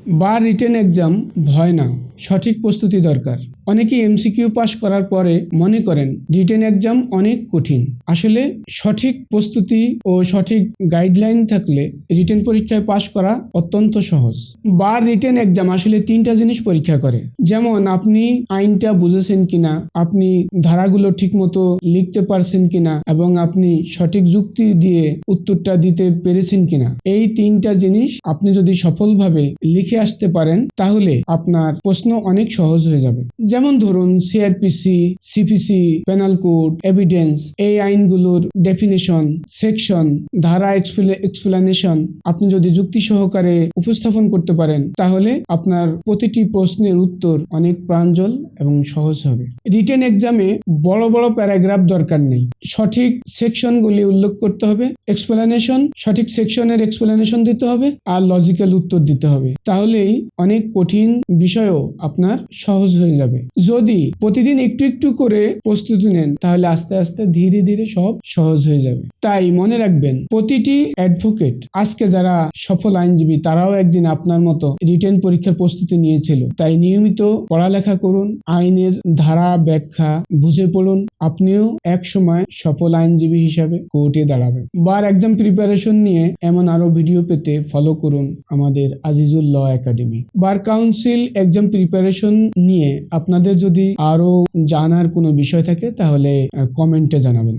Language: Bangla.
বার রিটেন এক্সাম ভয় না, সঠিক প্রস্তুতি দরকার। অনেকেই এমসিকিউ পাস করার পরে মনে করেন রিটেন এক্সাম অনেক কঠিন। আসলে সঠিক প্রস্তুতি ও সঠিক গাইডলাইন থাকলে রিটেন পরীক্ষায় পাস করা অত্যন্ত সহজ। বার রিটেন এক্সাম আসলে 3টা জিনিস পরীক্ষা করে, যেমন আপনি আইনটা বুঝেছেন কিনা, আপনি ধারাগুলো ঠিকমতো লিখতে পারছেন কিনা এবং আপনি সঠিক যুক্তি দিয়ে উত্তরটা দিতে পেরেছেন কিনা। এই 3টা জিনিস আপনি যদি সফলভাবে লিখে আসতে পারেন তাহলে আপনার প্রশ্ন অনেক সহজ হয়ে যাবে। যেমন ধরুন CrPC, CPC, penal code, evidence, এই আইনগুলোর ডেফিনেশন, সেকশন, ধারা এক্সপ্লেনেশন আপনি যদি যুক্তি সহকারে উপস্থাপন করতে পারেন তাহলে আপনার প্রতিটি প্রশ্নের উত্তর অনেক প্রাঞ্জল এবং সহজ হবে। রিটেন এক্সামে বড় বড় প্যারাগ্রাফ দরকার নেই, সঠিক সেকশনগুলি উল্লেখ করতে হবে, এক্সপ্লেনেশন, সঠিক সেকশনের এক্সপ্লেনেশন দিতে হবে আর লজিক্যাল উত্তর দিতে হবে। তাহলেই অনেক কঠিন বিষয়ও আপনার সহজ হয়ে যাবে। যদি প্রতিদিন একটু একটু করে প্রস্তুতি নেন তাহলে আস্তে আস্তে ধীরে ধীরে সব সহজ হয়ে যাবে। তাই মনে রাখবেন, প্রতিটি অ্যাডভোকেট, আজকে যারা সফল আইনজীবী তারাও একদিন আপনার মতো রিটেন পরীক্ষার প্রস্তুতি নিয়েছিল। তাই নিয়মিত পড়ালেখা করুন, আইনের ধারা ব্যাখ্যা বুঝে পড়ুন, আপনিও এক সময় সফল আইনজীবী হিসাবে কোর্টে দাঁড়াবেন। বার এক্সাম প্রিপারেশন নিয়ে এমন আরো ভিডিও পেতে ফলো করুন আমাদের Azizul law academy. Bar council exam preparation নিয়ে আপনাদের যদি আরো জানার কোনো বিষয় থাকে তাহলে কমেন্টে জানাবেন।